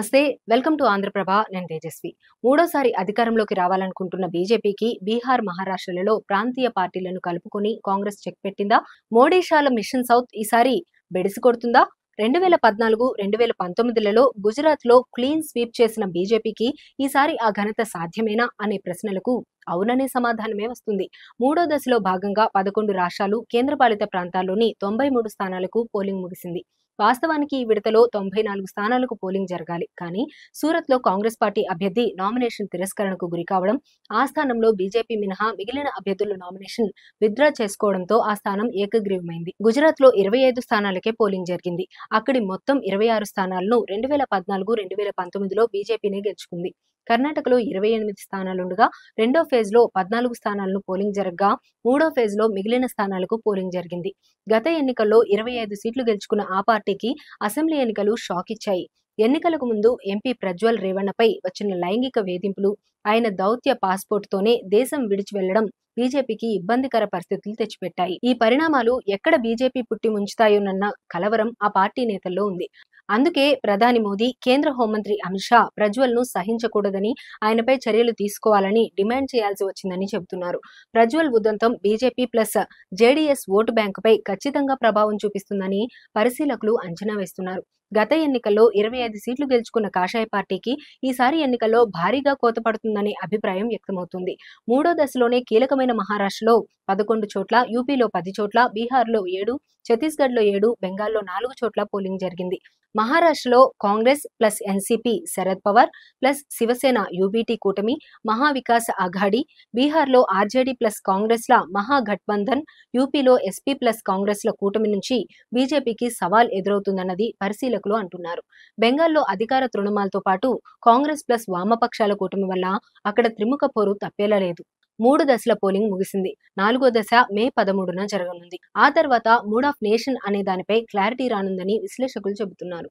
నమస్తే. Welcome to Andhra Prabha. నేను తేజస్వి. మూడోసారి అధికారంలోకి రావాలనుకుంటున్న బీజేపీకి బీహార్, మహారాష్ట్రలలో ప్రాంతీయ పార్టీలను కలుపుకొని కాంగ్రెస్ చెక్ పెట్టిందా? మోడీ షాల మిషన్ సౌత్ ఈసారి బెడిసి కొడుతుందా? 2014, 2019లలో గుజరాత్లో క్లీన్ స్వీప్ చేసిన బీజేపీకి ఈసారి ఆ ఘనత సాధ్యమేనా అనే ప్రశ్నలకు అవుననే సమాధానమే వస్తుంది. మూడో దశలో భాగంగా 11 రాష్ట్రాలు, కేంద్రపాలిత ప్రాంతాల్లోని 93 స్థానాలకు పోలింగ్ ముగిసింది. వాస్తవానికి ఈ విడతలో 94 స్థానాలకు పోలింగ్ జరగాలి. కానీ సూరత్లో కాంగ్రెస్ పార్టీ అభ్యర్థి నామినేషన్ తిరస్కరణకు గురికావడం, ఆ స్థానంలో బీజేపీ మినహా మిగిలిన అభ్యర్థులు నామినేషన్ విత్డ్రా చేసుకోవడంతో ఆ స్థానం ఏకగ్రీవమైంది. గుజరాత్లో 25 స్థానాలకే పోలింగ్ జరిగింది. అక్కడి మొత్తం 26 స్థానాలను 2014, 2019లో బీజేపీనే గెలుచుకుంది. కర్ణాటకలో 28 స్థానాలుండగా రెండో ఫేజ్లో 14 స్థానాలను పోలింగ్ జరగ్గా మూడో ఫేజ్లో మిగిలిన స్థానాలకు పోలింగ్ జరిగింది. గత ఎన్నికల్లో 25 సీట్లు గెలుచుకున్న ఆ పార్టీకి అసెంబ్లీ ఎన్నికలు షాక్ ఇచ్చాయి. ఎన్నికలకు ముందు ఎంపీ ప్రజ్వల్ రేవణ్ణపై వచ్చిన లైంగిక వేధింపులు, ఆయన దౌత్య పాస్పోర్ట్తోనే దేశం విడిచి వెళ్లడం బీజేపీకి ఇబ్బందికర పరిస్థితులు తెచ్చిపెట్టాయి. ఈ పరిణామాలు ఎక్కడ బీజేపీ పుట్టి ముంచుతాయోనన్న కలవరం ఆ పార్టీ నేతల్లో ఉంది. అందుకే ప్రధాని మోదీ, కేంద్ర హోంమంత్రి అమిత్ షా ప్రజ్వల్ ను సహించకూడదని, ఆయనపై చర్యలు తీసుకోవాలని డిమాండ్ చేయాల్సి వచ్చిందని చెబుతున్నారు. ప్రజ్వల్ ఉదంతం బీజేపీ ప్లస్ జేడీఎస్ ఓటు బ్యాంకుపై ఖచ్చితంగా ప్రభావం చూపిస్తుందని పరిశీలకులు అంచనా వేస్తున్నారు. గత ఎన్నికల్లో 25 సీట్లు గెలుచుకున్న కాషాయ పార్టీకి ఈసారి ఎన్నికల్లో భారీగా కోత పడుతుందనే అభిప్రాయం వ్యక్తమవుతుంది. మూడో దశలోనే కీలకమైన మహారాష్ట్రలో 11 చోట్ల, యూపీలో 10 చోట్ల, బీహార్లో 7, ఛత్తీస్గఢ్లో 7, బెంగాల్లో 4 చోట్ల పోలింగ్ జరిగింది. మహారాష్ట్రలో Congress plus NCP Sharad Pawar plus Shiv Sena UBT కూటమి, మహావికాస్ అఘాడీ, బీహార్లో ఆర్జేడీ ప్లస్ కాంగ్రెస్ల మహాగఠబంధన్, యూపీలో ఎస్పీ ప్లస్ కాంగ్రెస్ల కూటమి నుంచి బీజేపీకి సవాల్ ఎదురవుతుందన్నది పరిశీలకులు అంటున్నారు. బెంగాల్లో అధికార తృణమాల్తో పాటు కాంగ్రెస్ ప్లస్ వామపక్షాల కూటమి వల్ల అక్కడ త్రిముఖ పోరు తప్పేలా లేదు. 3 దశల పోలింగ్ ముగిసింది. 4గో దశ మే 13న జరగనుంది. ఆ తర్వాత మూడ్ ఆఫ్ నేషన్ అనే దానిపై క్లారిటీ రానుందని విశ్లేషకులు చెబుతున్నారు.